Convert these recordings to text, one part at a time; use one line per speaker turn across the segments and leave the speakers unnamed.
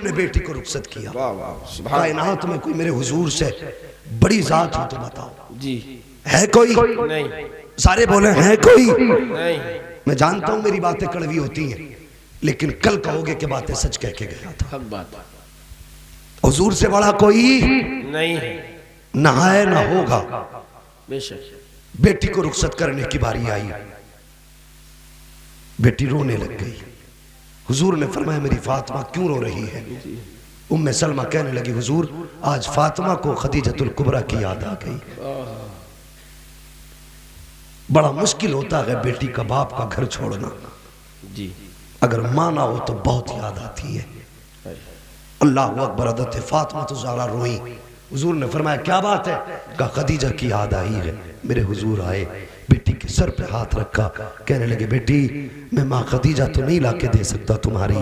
ने बेटी को रुखसत किया। कायनात में कोई मेरे हुजूर से बड़ी जात हो तो बताओ जी, है कोई? नहीं। सारे बोले है कोई? नहीं। मैं जानता हूं मेरी बातें कड़वी होती हैं, लेकिन कल कहोगे कि बातें सच कह के गया था। हुजूर से बड़ा कोई नहीं है, ना है ना होगा। बेशक। बेटी को रुखसत करने की बारी आई, बेटी रोने लग गई। हुजूर ने फरमाया मेरी फातिमा क्यों रो रही है? उम्मे सलमा कहने लगी हुजूर आज फातिमा को खदीजतुल कुबरा की याद आ गई। बड़ा मुश्किल होता है बेटी का बाप का घर छोड़ना जी, अगर मां ना हो तो बहुत याद आती है। अल्लाह अकबर। हज़रत फातिमा तो ज़हरा रोई। हुजूर ने फरमाया क्या बात है? कहा खदीजा की याद आई है। मेरे हुजूर आए, बेटी के सर पे हाथ रखा, कहने लगे बेटी मैं माँ खदीजा तो नहीं लाके दे सकता तुम्हारी,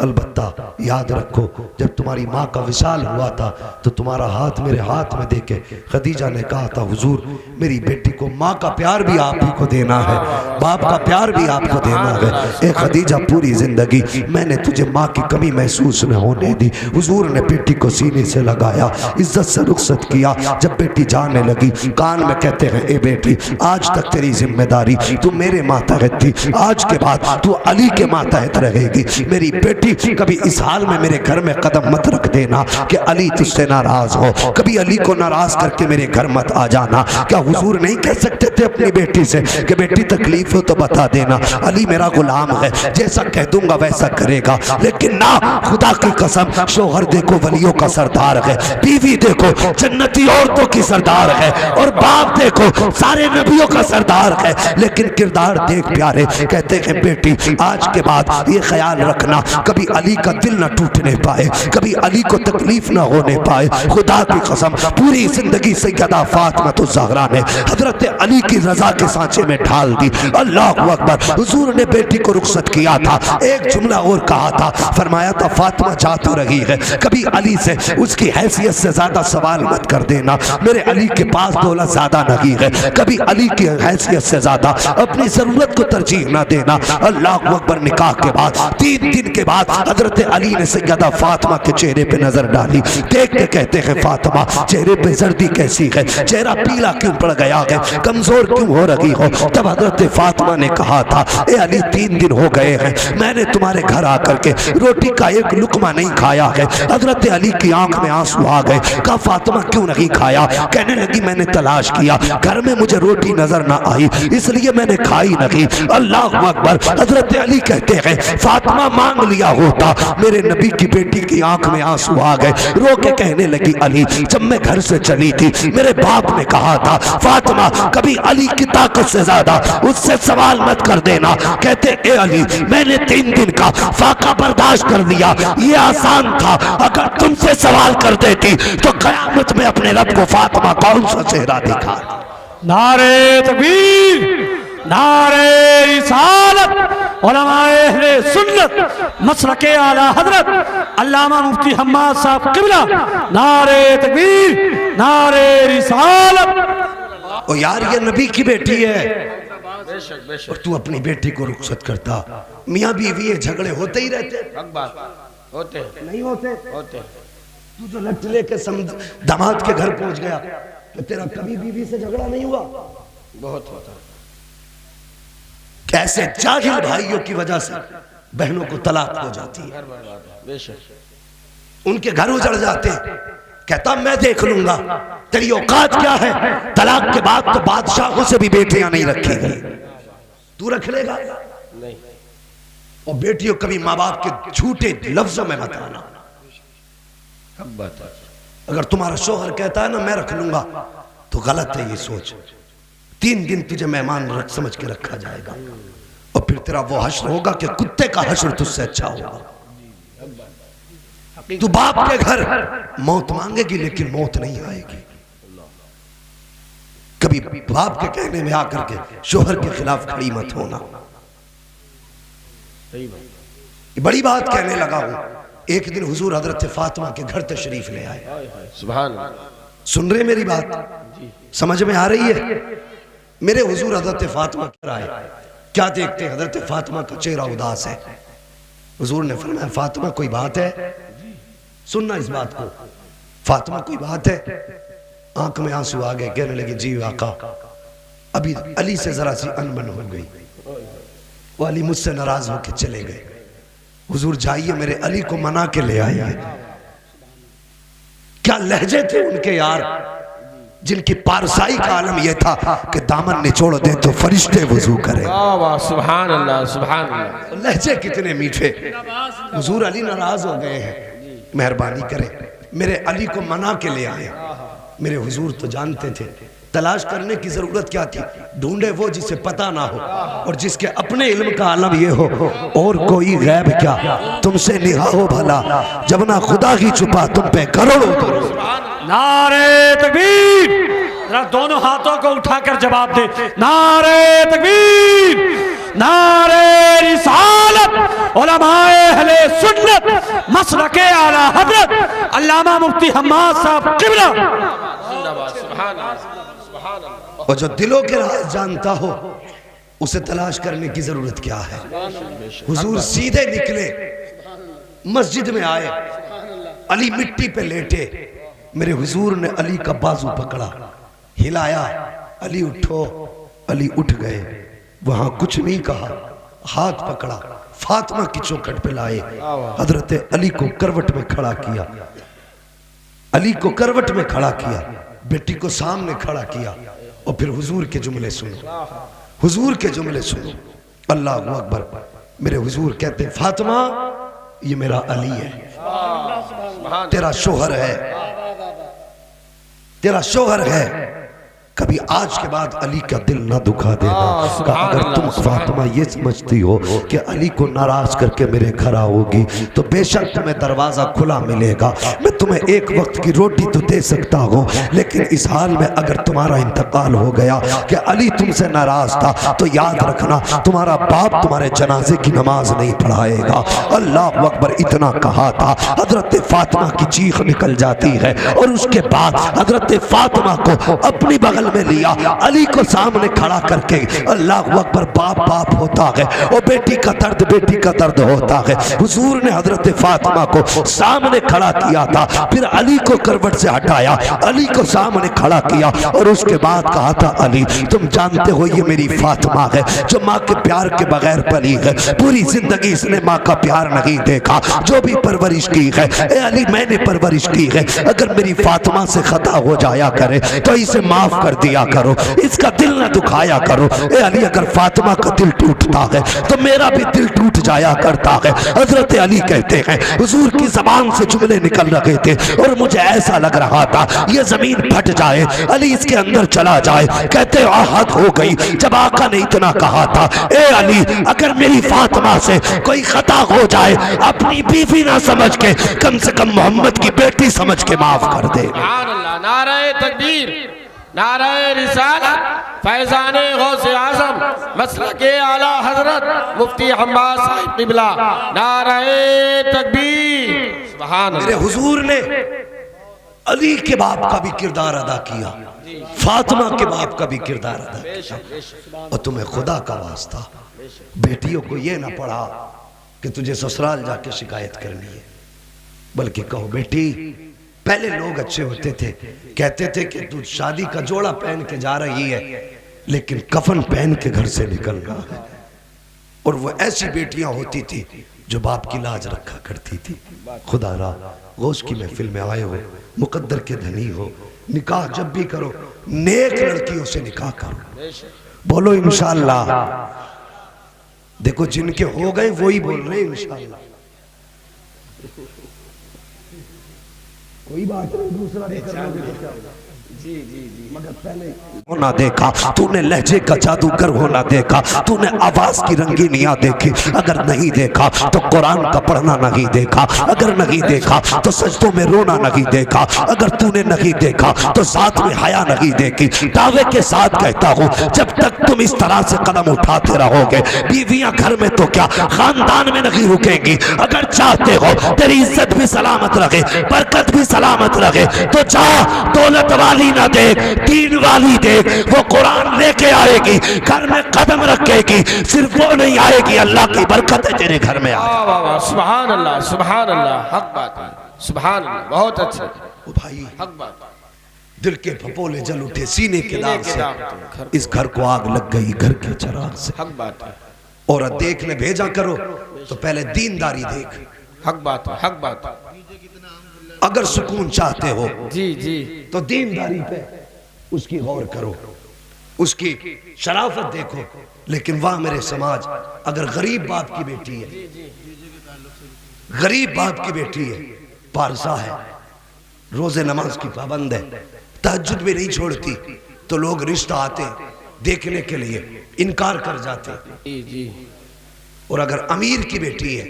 अलबत्ता याद रखो जब तुम्हारी माँ का विशाल हुआ था तो तुम्हारा हाथ मेरे हाथ में देके खदीजा ने कहा था हुजूर मेरी बेटी को माँ का प्यार भी आप ही को देना है, बाप का प्यार भी आपको देना है। ए खदीजा पूरी जिंदगी मैंने तुझे माँ की कमी महसूस न होने दी। हुजूर ने बेटी को सीने से लगाया, इज्जत से रुखसत किया। जब बेटी जाने लगी कान में कहते हैं ए बेटी आज तक तेरी जिम्मेदारी तू मेरे मातहत थी, आज के बाद तू अली के मातहत रहेगी। मेरी बेटी कभी इस हाल में मेरे घर में कदम मत रख देना कि अली तुझसे नाराज हो, कभी अली को नाराज करके मेरे घर मत आ जाना। क्या हुजूर नहीं कह सकते थे अपनी बेटी से कि बेटी तकलीफ हो तो बता देना, अली मेरा गुलाम है, जैसा कह दूंगा वैसा करेगा। लेकिन ना, खुदा की कसम शोहर देखो वलियों का सरदार है, बीवी देखो जन्नती औरतों की सरदार है, और बाप देखो सारे नबियों का सरदार है। लेकिन किरदार देख प्यारे कहते हैं बेटी आज के बाद ये ख्याल रखना कभी अली का दिल न टूटने पाए, कभी अली को तकलीफ न होने पाए। खुदा की कसम पूरी जिंदगी सैयदा फातिमा तो ज़हरा ने हजरत अली की रजा के सांचे में ढाल दी। अल्लाह अकबर। हुजूर ने बेटी को रुखसत किया था, एक जुमला और कहा था, फरमाया था फातिमा जा तो रही है, कभी अली से उसकी हैसियत से ज्यादा सवाल मत कर देना, मेरे अली के पास दौलत ज्यादा नहीं है, कभी अली की हैसियत से ज्यादा अपनी जरूरत को तरजीह ना देना। अल्लाह अकबर। निकाह के बाद 3 दिन के बाद हजरत अली ने सैयदा फातिमा के चेहरे पे नजर डाली, देख के कहते हैं फातिमा चेहरे पे जर्दी कैसी है, चेहरा पीला क्यों पड़ गया है, कमजोर क्यों हो रही हो? तब हजरत फातिमा ने कहा था ए अली 3 दिन हो गए हैं मैंने तुम्हारे घर आकर के रोटी का एक लुकमा नहीं खाया है। हजरत अली की आंख में आंसू आ गए। कहा फातिमा क्यों नहीं खाया? कहने लगी मैंने तलाश किया, घर में मुझे रोटी नजर ना आई इसलिए मैंने खाई नहीं। अल्लाह अकबर। हजरत अली कहते हैं फातिमा मांग लिया होता, मेरे नबी की बेटी की आंख में आंसू आ गए, रो के कहने लगी अली जब मैं घर से चली थी मेरे बाप ने कहा था फातिमा कभी अली की ताकत से ज्यादा उससे सवाल मत कर देना। कहते ए अली मैंने 3 दिन का फाका बर्दाश्त कर लिया, ये आसान था, अगर तुमसे सवाल कर देती तो कयामत में अपने रब को फातिमा कौन सा चेहरा दिखा।
नारे तकबीर, नारे रिसालत, उलमाए अहले सुन्नत मसलके आला हजरत अल्लामा मुफ्ती हम्माद साहब किबला, नारे तकबीर, नारे रिसालत।
ओ यार ये नबी की बेटी है और तू अपनी बेटी को रुखसत करता। मियाँ बीवी ये झगड़े होते ही रहते, होते नहीं होते? होते। तू जो लट लेके दामाद के घर पहुंच गया तो तेरा कभी बीवी से झगड़ा नहीं हुआ? बहुत होता। कैसे जाहिल भाइयों की वजह से बहनों को तलाक हो जाती है, उनके घर उजड़ जाते। कहता मैं देख लूंगा, तेरी औकात क्या है? तलाक के बाद तो बादशाहों से भी बेटियां नहीं रखी गई, तू रख लेगा? नहीं। और बेटियों कभी माँ बाप के झूठे लफ्जों में मत आना। अगर तुम्हारा शोहर कहता है ना मैं रख लूंगा तो गलत है ये सोच। 3 दिन तुझे मेहमान रख समझ के रखा जाएगा और फिर तेरा वो हश्र होगा कि कुत्ते का हश्र तुझसे अच्छा होगा। तू बाप के घर मौत मांगेगी लेकिन मौत नहीं आएगी। कभी बाप के कहने में आकर के शोहर के खिलाफ खड़ी मत होना। बड़ी बात कहने लगा हूं। एक दिन हुजूर हजरत फातिमा के घर तशरीफ ले आए। सुभान अल्लाह। सुन रहे मेरी बात? समझ में आ रही है? मेरे हुजूर हजरत फातिमा घर आए, क्या देखते हजरत फातिमा का चेहरा उदास है। हुजूर ने फरमाया फातिमा कोई बात है? सुनना इस बात को। फातिमा कोई बात है, आंख में आंसू आ गए, कहने लगे जी आका अभी अली से जरा सी अनबन हो गई, वो अली मुझसे नाराज होकर चले गए। हुजूर जाइए मेरे अली को मना के ले आइए। क्या लहजे थे उनके यार, जिनकी पारसाई का आलम यह था कि दामन निचोड़ दे तो फरिश्ते वजू करें।
वाह वाह सुभान अल्लाह सुभान अल्लाह।
लहजे कितने मीठे। हुजूर अली नाराज हो गए हैं, मेहरबानी करें मेरे अली को मना के ले आए। मेरे हुजूर तो जानते थे तलाश करने की जरूरत क्या थी, ढूंढे वो जिसे पता ना हो और जिसके अपने इल्म का आलम ये हो, और कोई गैब क्या तुमसे निहा हो भला, जब ना खुदा ही छुपा तुम पे करोड़ों।
नारे तकबीर, जरा दोनों हाथों को उठाकर जवाब दे। नारे तकबीर, नारे रिसालत, उलमाए अहले सुन्नत, मसलके आला हजरत अल्लामा मुफ्ती हम्माद साहब किबला।
और जो दिलों के राज जानता हो उसे तलाश करने की जरूरत क्या है। हुजूर सीधे निकले, मस्जिद में आए, अली मिट्टी पे लेटे। मेरे हुजूर ने अली का बाजू पकड़ा, हिलाया, अली उठो। अली उठ गए, वहां कुछ नहीं कहा, हाथ पकड़ा, फातिमा की चौखट पे लाए, हजरत अली को करवट में खड़ा किया। अली को करवट में खड़ा किया, बेटी को सामने खड़ा किया और फिर हुजूर के जुमले सुनो, हुजूर के जुमले सुनो। अल्लाह अकबर। मेरे हुजूर कहते फातिमा ये मेरा अली है, तेरा शोहर है, तेरा शोहर है, कभी आज के बाद अली का दिल ना दुखा देना। अगर तुम फातिमा ये समझती हो कि अली को नाराज करके मेरे घर आओगी तो बेशक तुम्हें दरवाजा खुला मिलेगा, मैं तुम्हें एक वक्त की रोटी तो दे सकता हूँ, लेकिन इस हाल में अगर तुम्हारा इंतकाल हो गया कि अली तुमसे नाराज था तो याद रखना तुम्हारा बाप तुम्हारे जनाजे की नमाज नहीं पढ़ाएगा। अल्लाह अकबर। इतना कहा था, हजरत फातिमा की चीख निकल जाती है और उसके बाद हजरत फातिमा को अपनी बगल में लिया, अली को सामने खड़ा करके। अल्लाह अकबर। बाप बाप होता है और बेटी का दर्द बेटी का दर्द होता है। हुजूर ने हजरत फातिमा को सामने खड़ा किया था, फिर अली को करवट से हटाया, अली को सामने खड़ा किया और उसके बाद कहा था अली तुम जानते हो ये मेरी फातिमा है जो माँ के प्यार के बगैर पली है, पूरी जिंदगी इसने माँ का प्यार नहीं देखा, जो भी परवरिश की है ए अली मैंने परवरिश की है, अगर मेरी फातिमा से खता हो जाया करे तो इसे माफ कर दिया करो, इसका दिल न दुखाया करो। ए अली अगर फातिमा का दिल टूटता है तो मेरा भी दिल टूट जाया करता है। हजरत अली कहते हैं हुजूर की जबान से जुमले निकल रहे थे और मुझे ऐसा लग रहा था ये जमीन फट जाए, अली इसके अंदर चला जाए। कहते हद हो गई जब आका ने इतना कहा था, ए अली अगर मेरी फातिमा से कोई खता हो जाए अपनी बीवी ना समझ के कम से कम मोहम्मद की बेटी समझ के माफ कर दे।
नारे तकबीर, नारे रिसालत, फैजाने गौसे आजम, मसलके आला हजरत मुफ्ती हम्माद साहिब किबला, नारे तकबीर। सुभान
मेरे हुजूर ने अली के बाप का भी किरदार अदा किया, फातिमा के बाप का भी किरदार अदा किया। और तुम्हें खुदा का वास्ता बेटियों को ये ना पढ़ा कि तुझे ससुराल जाके शिकायत करनी है, बल्कि कहो बेटी पहले लोग अच्छे होते थे, कहते थे कि तू शादी का जोड़ा पहन के जा रही है लेकिन कफन पहन के घर से निकल रहा है। और वो ऐसी बेटियां होती थी जो बाप की लाज रखा करती थी। खुदा रा गौस की महफिल में आए हो, मुकद्दर के धनी हो, निकाह जब भी करो नेक लड़कियों से निकाह करो। बोलो इंशाअल्लाह। देखो जिनके हो गए वही बोल रहे हैं इंशाअल्लाह। कोई बात नहीं, दूसरा नहीं करना। जी जी जी मगर पहले होना देखा तूने, लहजे का जादूगर होना देखा तूने, आवाज की रंगीनियां देखी, अगर नहीं देखा तो कुरान का पढ़ना नहीं देखा, अगर नहीं देखा तो सजदों में रोना नहीं देखा, अगर तूने नहीं देखा तो साथ में हया नहीं देखी। दावे के साथ कहता हूँ जब तक तुम इस तरह से कदम उठाते रहोगे बीवियां घर में तो क्या खानदान में नहीं रुकेंगी। अगर चाहते हो तेरी इज्जत भी सलामत रहे, बरकत भी सलामत रहे तो जा दौलत वाली ना देख, दीन वाली देख, वो कुरान लेके आएगी, घर में कदम रखेगी, सिर्फ वो नहीं आएगी अल्लाह की बरकत है तेरे घर में आए।
सुभान अल्लाह, सुभान अल्लाह, हक बात है। सुभान अल्लाह, बहुत अच्छे।
ओ भाई
हक बात।
दिल के फपोले जल उठे सीने के दाग
के
से,
दाग से।
इस घर को आग लग गई घर के चिराग से।
हक बात है।
औरत देखने भेजा करो तो पहले दीनदारी देख।
हक बात है, हक बात है।
अगर सुकून चाहते हो
जी जी
तो दीनदारी पे उसकी गौर करो, उसकी शराफत देखो। लेकिन वाह मेरे समाज, अगर गरीब बाप की बेटी है, गरीब बाप की बेटी है, पारसा है, रोजे नमाज की पाबंद है, तहज्जुद भी नहीं छोड़ती, तो लोग रिश्ता आते देखने के लिए इनकार कर जाते।
जी जी।
और अगर अमीर की बेटी है,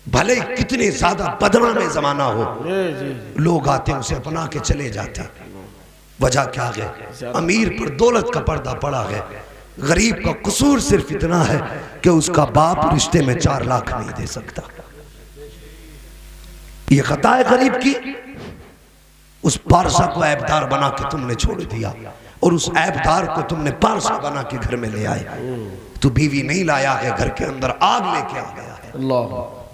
भले ही कितने ज्यादा बदनाम में जमाना हो, लोग आते उसे अपना के चले जाते। वजह क्या है? अमीर पर दौलत का पर्दा पड़ा है, गरीब का कसूर सिर्फ इतना है कि उसका बाप रिश्ते में 4 लाख नहीं दे सकता। ये खता है गरीब की। उस पारसा को ऐबदार बना के तुमने छोड़ दिया, और उस ऐबदार को तुमने पारसा बना के घर में ले आए। तू बीवी नहीं लाया है, घर के अंदर आग लेके आ गया है।
अल्लाह,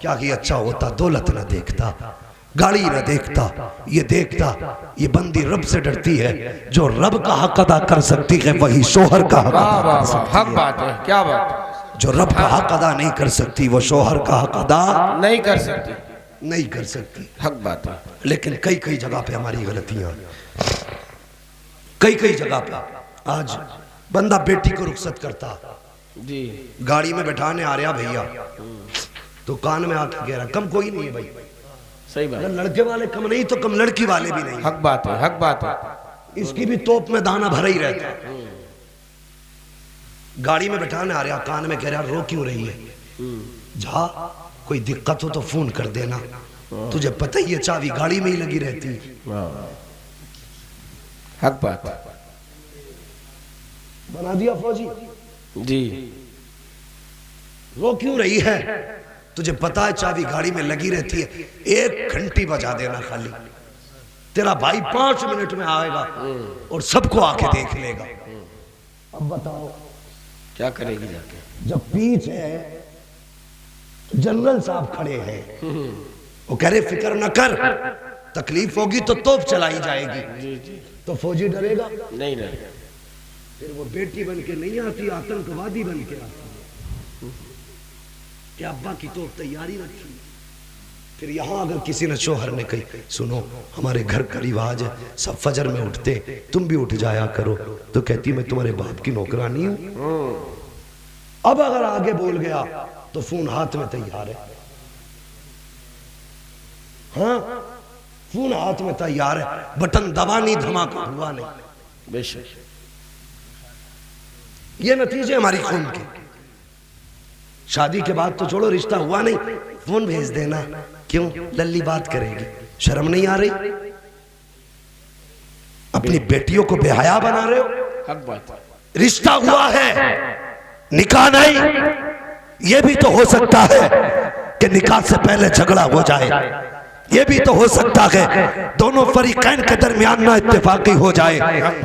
क्या ही अच्छा होता, दौलत न देखता, गाड़ी न देखता, ये देखता ये बंदी रब से डरती है। जो रब का हक अदा कर सकती है वही शोहर का हक अदा कर सकती
हक
है।
बात है, क्या बात।
जो रब का हक अदा नहीं कर सकती वो शोहर का हक अदा
नहीं कर सकती,
नहीं कर सकती।
हक बात है।
लेकिन कई कई जगह पे हमारी गलतियां, कई कई जगह पे आज बंदा बेटी को रुखसत करता,
जी
गाड़ी में बैठाने आ रहा भैया, तो कान में आके कह रहा कम कोई नहीं है भाई।
सही बात।
अगर लड़के वाले कम नहीं तो कम लड़की वाले भी नहीं।
हक बात है, हक बात है।
इसकी भी तोप में दाना भरा ही रहता है। गाड़ी में बैठाने आ रहा, कान में कह रहा रो क्यों रही है? जा कोई दिक्कत हो तो फोन कर देना, तुझे पता ही है चाबी गाड़ी में ही लगी रहती।
हक बात
बना दिया फौजी।
जी।
रो क्यों रही है? तुझे पता है चाबी गाड़ी में लगी रहती है, 1 घंटी बजा देना खाली, तेरा भाई 5 मिनट में आएगा और सबको आके देख लेगा। अब बताओ
क्या करेगी जाके?
जब पीछे तो जनरल साहब खड़े हैं, वो कह रहे फिक्र न कर, तकलीफ होगी तो तोप चलाई जाएगी।
जी जी।
तो फौजी डरेगा
नहीं नहीं।
फिर वो बेटी बन के नहीं आती, आतंकवादी बन के आती। क्या अब्बा की तोप तैयारी रखी। फिर यहाँ अगर किसी ने शोहर ने कही सुनो हमारे घर का रिवाज है सब फजर में उठते, तुम भी उठ जाया करो, तो कहती मैं तुम्हारे बाप की नौकरानी हूं। अब अगर आगे बोल गया तो फोन हाथ में तैयार है। हाँ फोन हाथ में तैयार है, बटन दबा नहीं, धमाका हुआ नहीं।
बेशक।
ये नतीजे हमारी खून के। शादी के बाद तो छोड़ो, रिश्ता हुआ नहीं, फोन भेज देना। क्यों? लल्ली बात करेगी, शर्म नहीं आ रही? अपनी बेटियों को बेहया बना रहे हो।
हक बात।
रिश्ता हुआ है, निकाह नहीं। यह भी तो हो सकता है कि निकाह से पहले झगड़ा हो जाए, यह भी तो हो सकता है दोनों फरीकैन के दरमियान ना इत्तेफाकी हो जाए।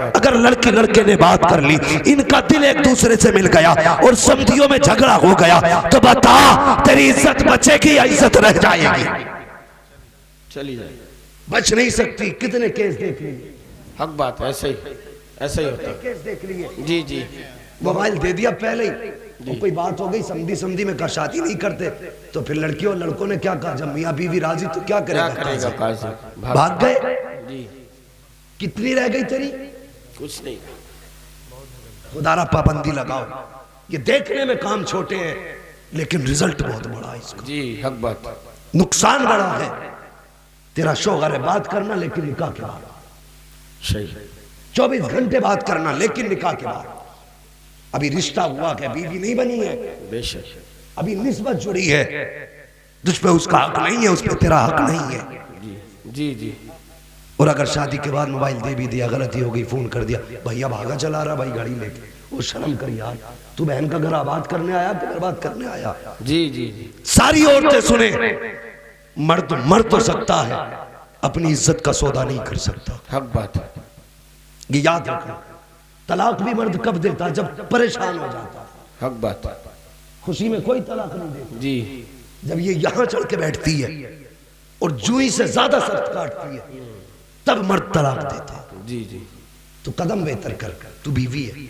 अगर लड़की लड़के ने बात कर ली, इनका दिल एक दूसरे से मिल गया और समधियों में झगड़ा हो गया, तो बता तेरी इज्जत बचेगी या इज्जत रह जाएगी?
चली जाएगी,
बच नहीं सकती। कितने केस देख लिए।
हक बात है, ऐसे ही होता है।
केस देख लिए।
जी जी।
मोबाइल दे दिया पहले ही, और कोई बात हो गई समधी समधी में का शादी नहीं करते, तो फिर लड़कियों और लड़कों ने क्या कहा, जब मियाँ बीवी राजी तो क्या करेगा? भाग गए।
जी।
कितनी रह गई तेरी?
कुछ नहीं।
खुदारा पाबंदी लगाओ। ये देखने में काम छोटे हैं लेकिन रिजल्ट बहुत बड़ा है इसका।
जी हक बात।
नुकसान बड़ा है। तेरा शौहर है बात करना लेकिन निकाह के बाद,
सही।
24 घंटे बात करना लेकिन निकाह के बाद। अभी रिश्ता हुआ क्या, बीवी नहीं बनी है,
बेशक।
अभी निस्बत जुड़ी है, तुझ पे उसका हक नहीं है, उस पे तेरा हक नहीं है।
जी जी।
और अगर शादी के बाद मोबाइल दे भी दिया, गलती हो गई, फोन कर दिया, भैया भागा चला रहा भाई गाड़ी लेके, वो शर्म कर यार, तू बहन का घर आबाद करने आया कि बर्बाद करने आया?
जी जी जी।
सारी औरतें सुने, मर्द मर तो सकता है, अपनी इज्जत का सौदा नहीं कर सकता।
हक बात है,
ये याद रखना। तलाक भी मर्द कब देता? जब परेशान हो जाता।
हक बात।
खुशी में कोई तलाक नहीं देता।
जी।
जब ये यहाँ चढ़ के बैठती है और जुई से ज्यादा सख्त काटती है, तब मर्द तलाक देते हैं।
जी जी।
तो कदम बेहतर कर, तू बीवी है,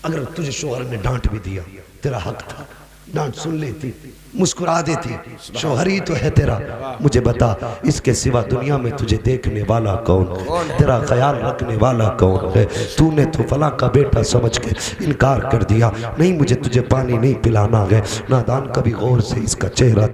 अगर तुझे शोहर ने डांट भी दिया, तेरा हक था, डांट सुन लेती, मुस्कुरा देती, शोहर ही तो है तेरा, मुझे बता इसके सिवा दुनिया में तुझे देखने वाला कौन है, तेरा ख्याल रखने वाला कौन है। तूने तो फला का बेटा समझ के इनकार कर दिया, नहीं मुझे तुझे पानी नहीं पिलाना है। नादान कभी गौर से इसका चेहरा